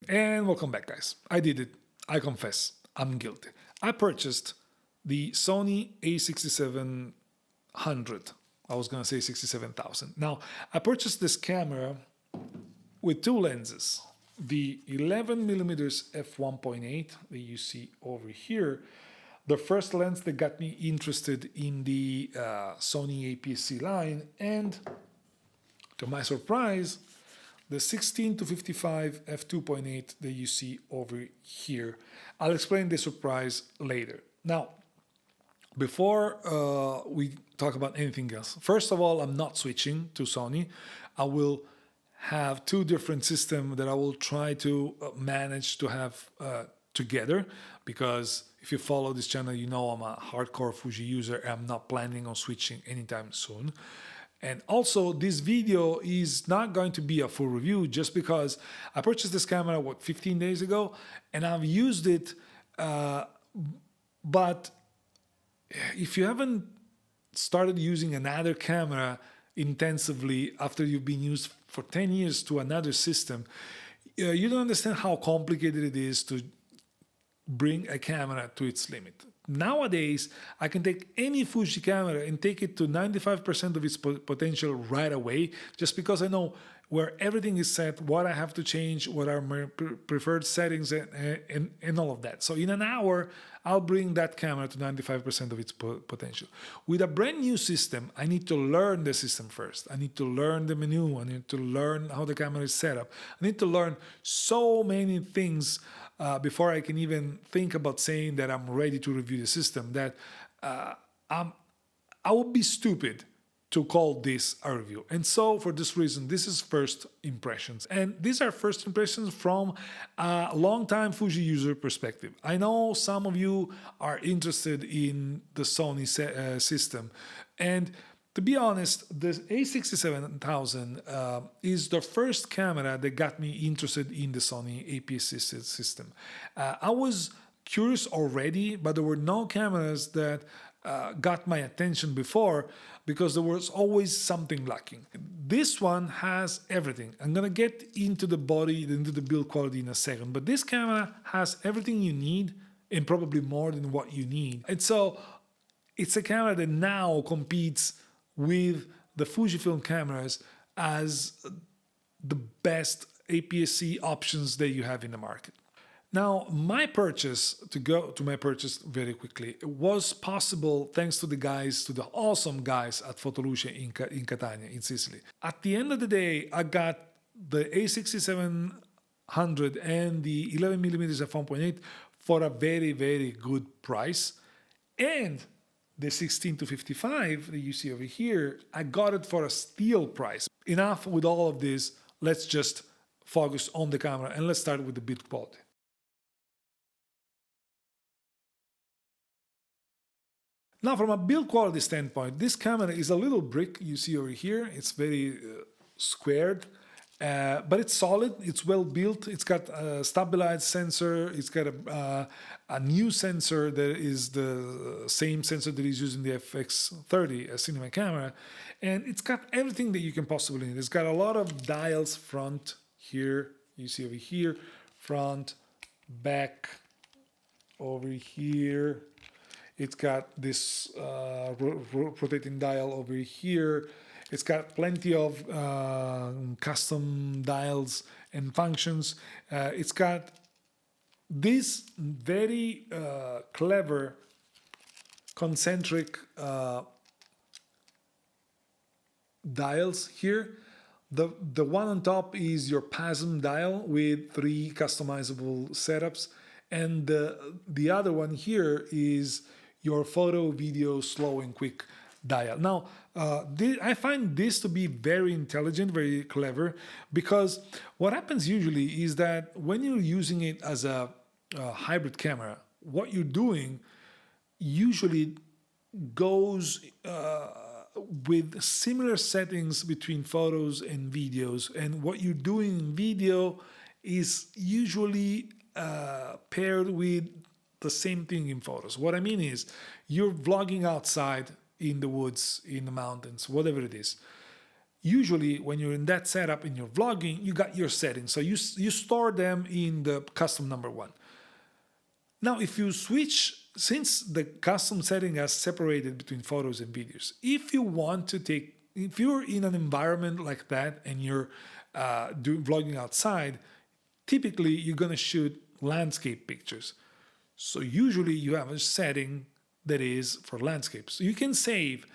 And welcome back, guys. I did it. I confess. I'm guilty. I purchased the Sony A6700. I was going to say 67,000. Now, I purchased this camera with two lenses. The 11mm f1.8 that you see over here, the first lens that got me interested in the Sony APS-C line, and to my surprise, the 16-55 f2.8 that you see over here. I'll explain the surprise later. Now, before we talk about anything else, first of all, I'm not switching to Sony. I will have two different systems that I will try to manage to have together, because if you follow this channel, you know I'm a hardcore Fuji user. I'm not planning on switching anytime soon. And also, this video is not going to be a full review, just because I purchased this camera, 15 days ago, and I've used it, but if you haven't started using another camera intensively after you've been used for 10 years to another system, you don't understand how complicated it is to bring a camera to its limit. Nowadays, I can take any Fuji camera and take it to 95% of its potential right away, just because I know where everything is set, what I have to change, what are my preferred settings, and all of that. So in an hour, I'll bring that camera to 95% of its potential. With a brand new system, I need to learn the system first. I need to learn the menu. I need to learn how the camera is set up. I need to learn so many things before I can even think about saying that I'm ready to review the system, that I would be stupid to call this a review. And so for this reason, this is first impressions. And these are first impressions from a long-time Fuji user perspective. I know some of you are interested in the Sony system. And to be honest, the A6700 is the first camera that got me interested in the Sony APS-C system. I was curious already, but there were no cameras that got my attention before, because there was always something lacking. This one has everything. I'm gonna get into the body, into the build quality in a second, but this camera has everything you need and probably more than what you need. And so it's a camera that now competes with the Fujifilm cameras as the best APS-C options that you have in the market. Now, my purchase, to go to my purchase very quickly, was possible thanks to the guys, to the awesome guys at Fotoluce in Catania, in Sicily. At the end of the day, I got the A6700 and the 11mm f1.8 for a very, very good price. And the 16-55 that you see over here, I got it for a steal price. Enough with all of this, let's just focus on the camera and let's start with the build quality. Now, from a build quality standpoint, this camera is a little brick you see over here. It's very squared, but it's solid. It's well built. It's got a stabilized sensor. It's got a new sensor that is the same sensor that is used in the FX30, a cinema camera. And it's got everything that you can possibly need. It's got a lot of dials front here. You see over here, front, back, over here. It's got this rotating dial over here. It's got plenty of custom dials and functions. It's got these very clever concentric dials here. The one on top is your PASM dial with 3 customizable setups. And the other one here is your photo, video, slow and quick dial. Now, I find this to be very intelligent, very clever, because what happens usually is that when you're using it as a hybrid camera, what you're doing usually goes with similar settings between photos and videos. And what you're doing in video is usually paired with the same thing in photos. What I mean is, you're vlogging outside in the woods, in the mountains, whatever it is. usually when you're in that setup in your vlogging, you got your settings. So you store them in the custom number one. Now, if you switch, since the custom setting has separated between photos and videos, if you want to take, if you're in an environment like that and you're doing vlogging outside, typically you're going to shoot landscape pictures. So usually you have a setting that is for landscapes. So you can save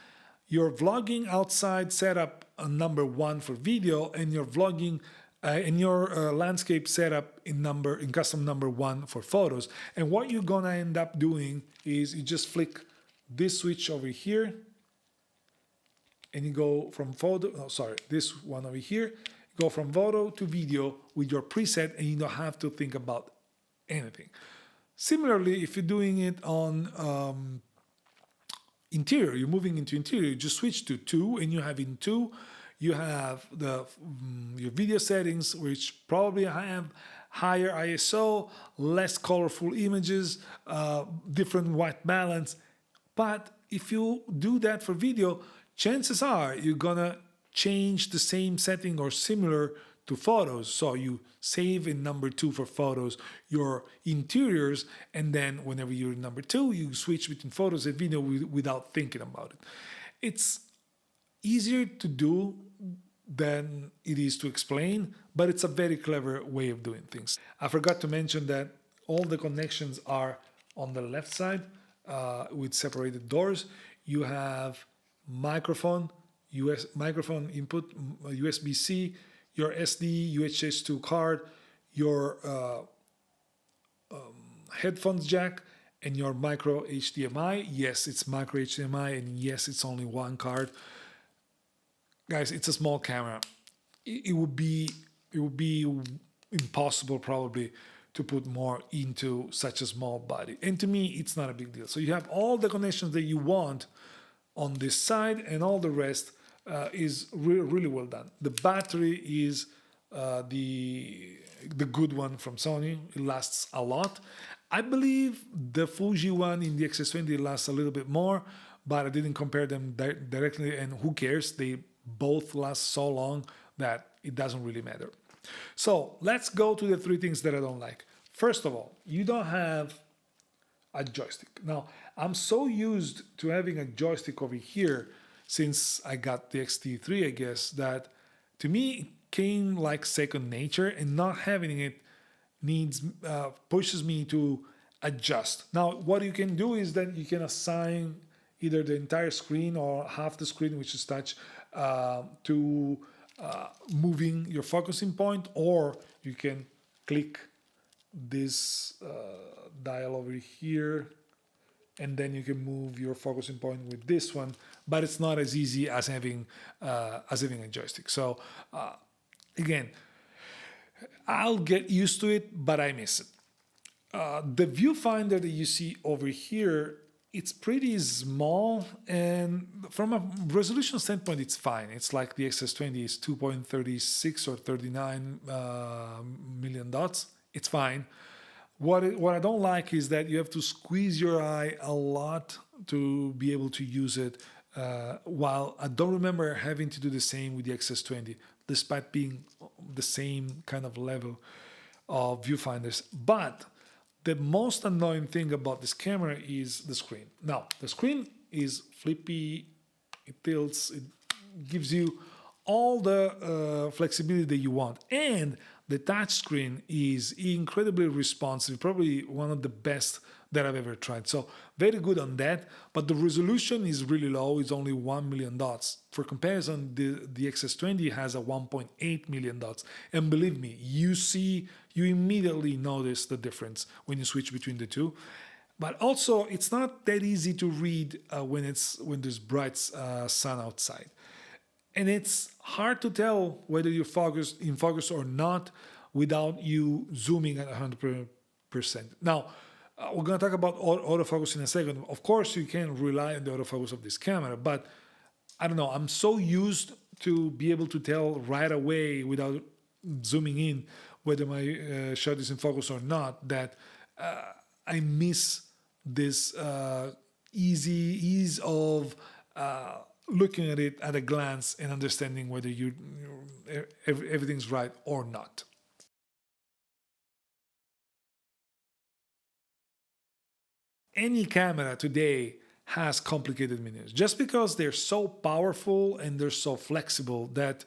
your vlogging outside setup on number one for video, and your vlogging and your landscape setup in custom number one for photos. And what you're gonna end up doing is you just flick this switch over here, and you go from this one over here, you go from photo to video with your preset, and you don't have to think about anything. Similarly, if you're doing it on interior, you're moving into interior, you just switch to 2, and you have in 2, you have your video settings, which probably have higher ISO, less colorful images, different white balance. But if you do that for video, chances are you're gonna change the same setting or similar to photos. So you save in number 2 for photos your interiors, and then whenever you're in number 2, you switch between photos and video without thinking about it. It's easier to do than it is to explain, but it's a very clever way of doing things. I forgot to mention that all the connections are on the left side with separated doors. You have microphone, microphone input, USB-C, your SD, UHS-2 card, your headphones jack, and your micro HDMI. Yes, it's micro HDMI, and yes, it's only one card. Guys, it's a small camera. It would be impossible probably to put more into such a small body. And to me, it's not a big deal. So you have all the connections that you want on this side, and all the rest is really well done. The battery is the good one from Sony. It lasts a lot. I believe the Fuji one in the XS20 lasts a little bit more, but I didn't compare them directly, and who cares? They both last so long that it doesn't really matter. So let's go to the 3 things that I don't like. First of all, you don't have a joystick. Now, I'm so used to having a joystick over here since I got the X-T3, I guess, that to me it came like second nature, and not having it pushes me to adjust. Now, what you can do is that you can assign either the entire screen or half the screen, which is touch, to moving your focusing point, or you can click this dial over here, and then you can move your focusing point with this one. But it's not as easy as having a joystick. So again, I'll get used to it, but I miss it. The viewfinder that you see over here, it's pretty small, and from a resolution standpoint, it's fine. It's like the XS20 is 2.36 or 39 million dots. It's fine. What I don't like is that you have to squeeze your eye a lot to be able to use it, while I don't remember having to do the same with the XS20, despite being the same kind of level of viewfinders. But the most annoying thing about this camera is the screen. Now, the screen is flippy, it tilts, it gives you all the flexibility that you want. And the touch screen is incredibly responsive, probably one of the best that I've ever tried. So very good on that, but the resolution is really low. It's only 1 million dots. For comparison, the XS20 has a 1.8 million dots. And believe me, you immediately notice the difference when you switch between the two. But also, it's not that easy to read when there's bright sun outside. And it's hard to tell whether you're in focus or not without you zooming at 100%. Now, we're going to talk about autofocus in a second. Of course, you can rely on the autofocus of this camera, but I don't know, I'm so used to be able to tell right away without zooming in whether my shot is in focus or not, that I miss this ease of looking at it at a glance and understanding whether everything's right or not. Any camera today has complicated menus just because they're so powerful and they're so flexible that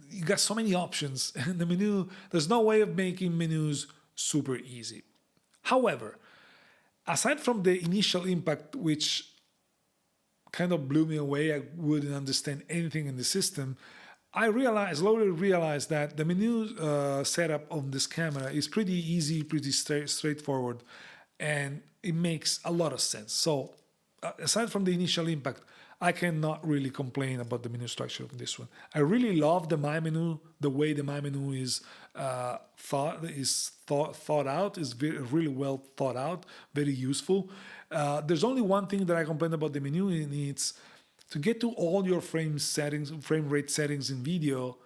you got so many options and the menu, there's no way of making menus super easy. However, aside from the initial impact, which kind of blew me away, I wouldn't understand anything in the system, I slowly realized that the menu setup on this camera is pretty easy, pretty straightforward, and it makes a lot of sense. So aside from the initial impact, I cannot really complain about the menu structure of this one. I really love the My Menu, the way the My Menu is thought out, is really well thought out, very useful. There's only one thing that I complain about the menu, and it's to get to all your frame rate settings in video,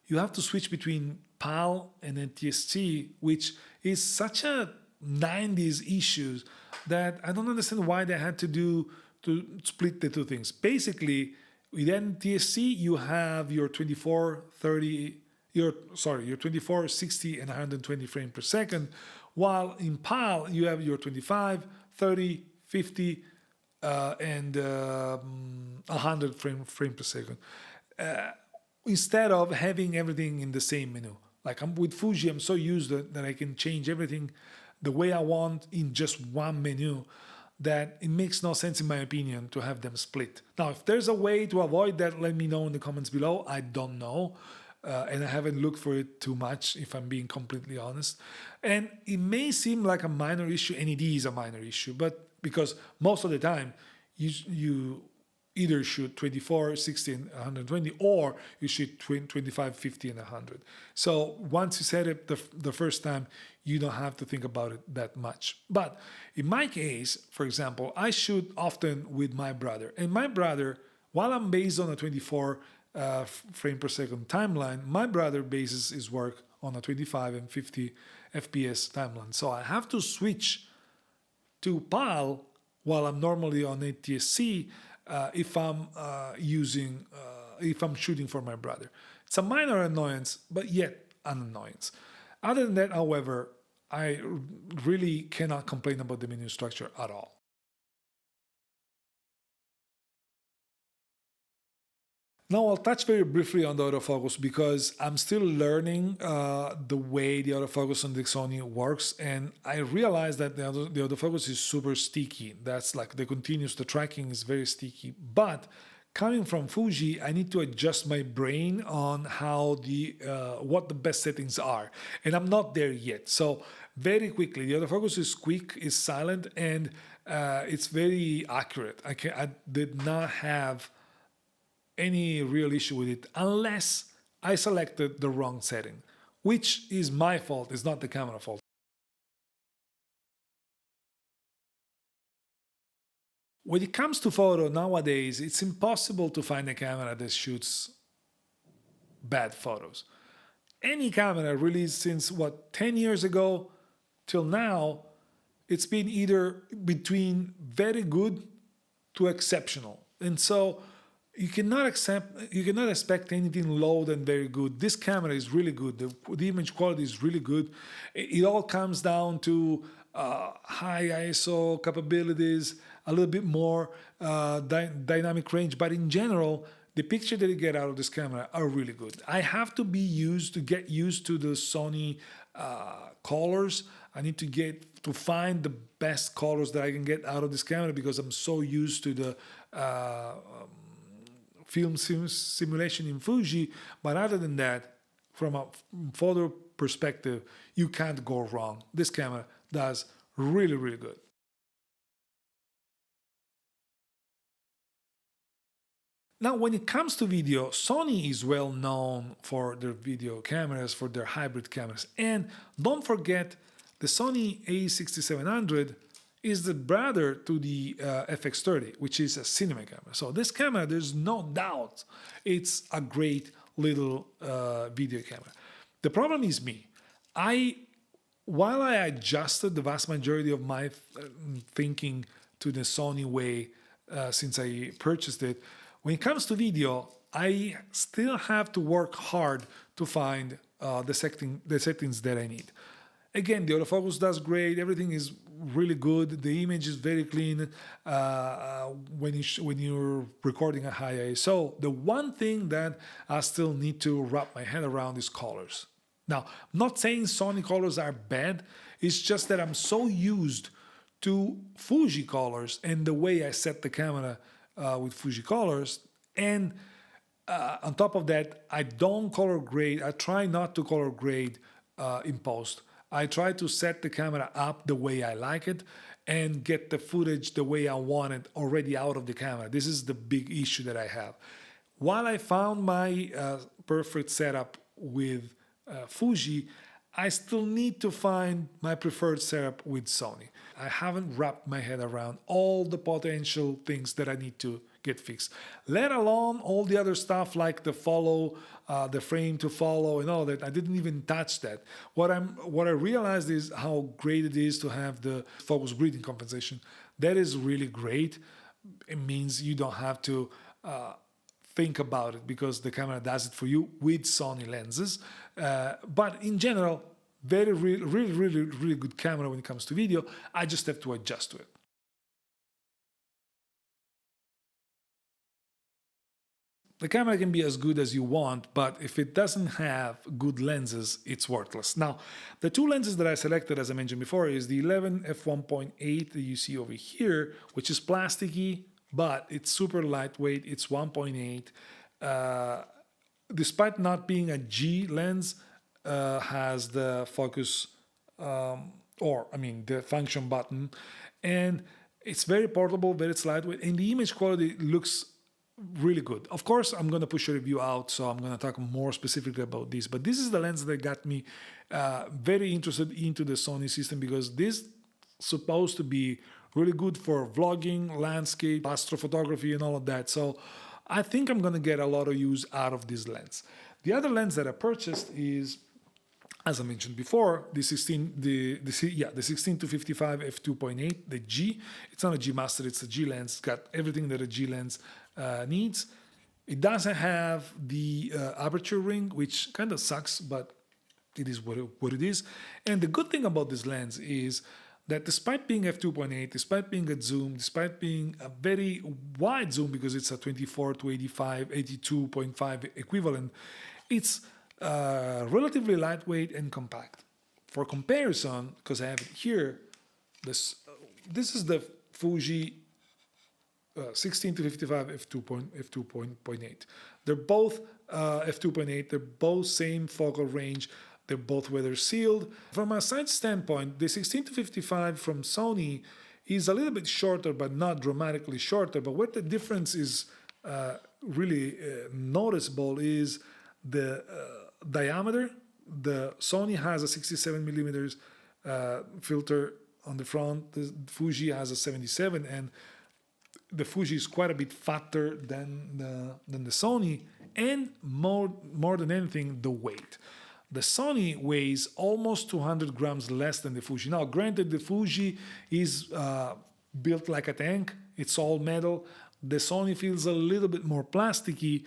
you have to switch between PAL and APS-C, which is such a 90s issue that I don't understand why they had to split the two things. Basically, with APS-C, you have your 24, 60, and 120 frames per second, while in PAL, you have your 25, 30, 50, and 100 frame per second. Instead of having everything in the same menu. Like with Fuji, I'm so used that I can change everything the way I want in just one menu that it makes no sense, in my opinion, to have them split. Now, if there's a way to avoid that, let me know in the comments below. I don't know. And I haven't looked for it too much, if I'm being completely honest. And it may seem like a minor issue, and it is a minor issue, but because most of the time you either shoot 24, 60, and 120, or you shoot 25, 50, and 100. So once you set it the first time, you don't have to think about it that much. But in my case, for example, I shoot often with my brother. And my brother, while I'm based on a 24 frame per second timeline, my brother bases his work on a 25 and 50 FPS timeline. So I have to switch to PAL while I'm normally on APS-C if I'm shooting for my brother. It's a minor annoyance, but yet an annoyance. Other than that, however, I really cannot complain about the menu structure at all. Now I'll touch very briefly on the autofocus because I'm still learning the way the autofocus on the Sony works, and I realized that the autofocus is super sticky. That's like the tracking is very sticky. But coming from Fuji, I need to adjust my brain on how what the best settings are, and I'm not there yet. So very quickly, the autofocus is quick, is silent, and it's very accurate. I did not have any real issue with it unless I selected the wrong setting, which is my fault, it's not the camera fault. When it comes to photo nowadays, it's impossible to find a camera that shoots bad photos. Any camera released since 10 years ago till now, it's been either between very good to exceptional. And so you cannot expect anything low than very good. This camera is really good. The image quality is really good. It all comes down to high ISO capabilities, a little bit more dynamic range, but in general, the picture that you get out of this camera are really good. I have to get used to the Sony colors. I need to find the best colors that I can get out of this camera because I'm so used to the film simulation in Fuji. But other than that, from a photo perspective, you can't go wrong. This camera does really, really good. Now, when it comes to video, Sony is well known for their video cameras, for their hybrid cameras. And don't forget, the Sony A6700 is the brother to the FX30, which is a cinema camera. So this camera, there's no doubt, it's a great little video camera. The problem is me. While I adjusted the vast majority of my thinking to the Sony way since I purchased it. When it comes to video, I still have to work hard to find the settings that I need. Again, the autofocus does great. Everything is really good. The image is very clean when you're recording at high ISO. The one thing that I still need to wrap my head around is colors. Now, I'm not saying Sony colors are bad. It's just that I'm so used to Fuji colors and the way I set the camera with Fuji colors. And on top of that, I don't color grade. I try not to color grade in post. I try to set the camera up the way I like it and get the footage the way I want it already out of the camera. This is the big issue that I have. While I found my perfect setup with Fuji, I still need to find my preferred setup with Sony. I haven't wrapped my head around all the potential things that I need to get fixed, let alone all the other stuff like the follow, the frame to follow and all that. I didn't even touch that. What I realized is how great it is to have the focus breathing compensation. That is really great. It means you don't have to think about it because the camera does it for you with Sony lenses. But in general, really good camera when it comes to video. I just have to adjust to it. The camera can be as good as you want, but if it doesn't have good lenses, it's worthless. Now, the two lenses that I selected, as I mentioned before, is the 11 f1.8 that you see over here, which is plasticky, but it's super lightweight. It's 1.8. Despite not being a G lens, has the focus, the function button, and it's very portable, very lightweight, and the image quality looks really good. Of course, I'm going to push a review out, so I'm going to talk more specifically about this. But this is the lens that got me very interested into the Sony system because this is supposed to be really good for vlogging, landscape, astrophotography, and all of that. So I think I'm going to get a lot of use out of this lens. The other lens that I purchased is, as I mentioned before, the 16 to 55 f2.8, the G. It's not a G Master, it's a G lens. It's got everything that a G lens needs. It doesn't have the aperture ring, which kind of sucks, but it is what it is. And the good thing about this lens is that despite being f2.8, despite being a zoom, despite being a very wide zoom because it's a 24 to 85, 82.5 equivalent, it's relatively lightweight and compact. For comparison, because I have it here, this is the Fuji 16 to 55 f2.8. They're both f2.8. They're both same focal range. They're both weather sealed. From a size standpoint, the 16 to 55 from Sony is a little bit shorter, but not dramatically shorter. But what the difference is really noticeable is the diameter. The Sony has a 67 millimeters filter on the front. The Fuji has a 77, and the Fuji is quite a bit fatter than the Sony, and more than anything, the weight. The Sony weighs almost 200 grams less than the Fuji. Now, granted, the Fuji is built like a tank. It's all metal. The Sony feels a little bit more plasticky,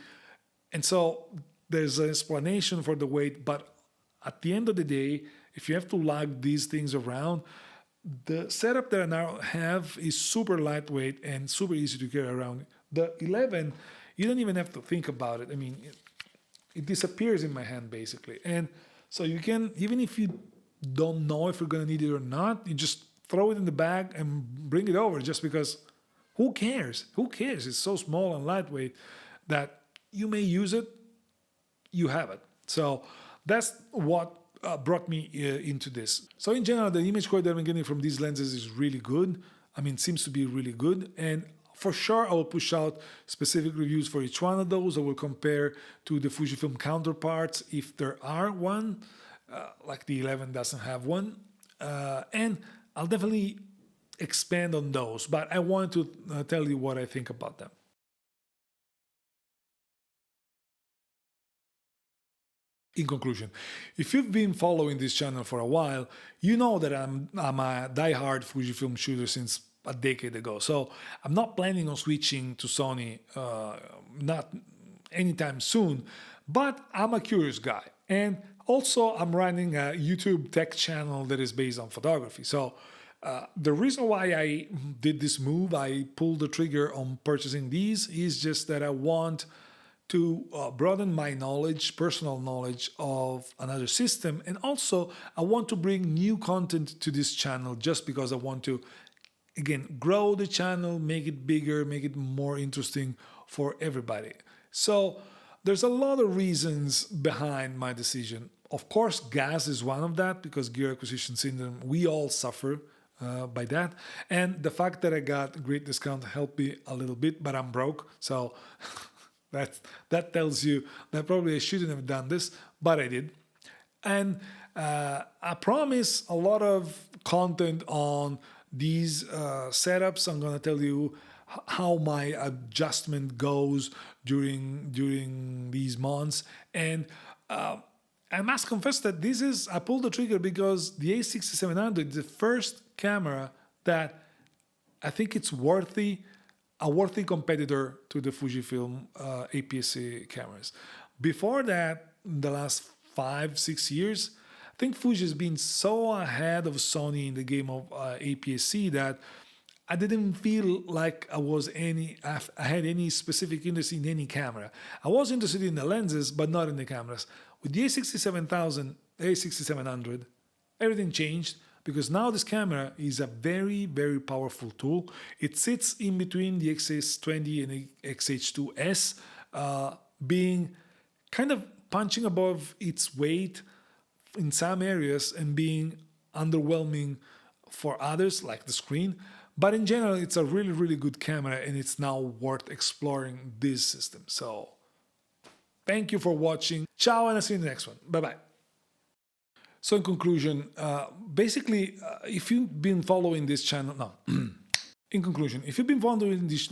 and so there's an explanation for the weight. But at the end of the day, if you have to lug these things around, the setup that I now have is super lightweight and super easy to carry around. The 11, you don't even have to think about it. I mean, it disappears in my hand basically. And so you can, even if you don't know if you're going to need it or not, you just throw it in the bag and bring it over just because who cares? Who cares? It's so small and lightweight that you may use it, you have it. So that's what brought me into this. So in general, the image quality that I'm getting from these lenses is really good. I mean, seems to be really good. And for sure, I will push out specific reviews for each one of those. I will compare to the Fujifilm counterparts if there are one, like the 11 doesn't have one. And I'll definitely expand on those, but I wanted to tell you what I think about them. In conclusion, if you've been following this channel for a while, you know that I'm a die-hard Fujifilm shooter since a decade ago. So I'm not planning on switching to Sony, not anytime soon, but I'm a curious guy. And also I'm running a YouTube tech channel that is based on photography. So the reason why I did this move, I pulled the trigger on purchasing these, is just that I want to broaden my knowledge, personal knowledge of another system. And also I want to bring new content to this channel just because I want to, again, grow the channel, make it bigger, make it more interesting for everybody. So there's a lot of reasons behind my decision. Of course, gas is one of that, because gear acquisition syndrome, we all suffer by that. And the fact that I got great discount helped me a little bit, but I'm broke. So that tells you that probably I shouldn't have done this, but I did. And I promise a lot of content on these setups. I'm going to tell you how my adjustment goes during these months. And I must confess that I pulled the trigger because the A6700 is the first camera that I think it's a worthy competitor to the Fujifilm APS-C cameras. Before that, in the last 5-6 years, I think Fuji has been so ahead of Sony in the game of APS-C that I didn't feel like I had any specific interest in any camera. I was interested in the lenses, but not in the cameras. With the A6700, everything changed, because now this camera is a very, very powerful tool. It sits in between the XS20 and the XH2S, being kind of punching above its weight in some areas and being underwhelming for others, like the screen. But in general, it's a really, really good camera, and it's now worth exploring this system. So thank you for watching. Ciao, and I'll see you in the next one. Bye-bye. So in conclusion, basically, if you've been following this channel, no. In conclusion, if you've been following this,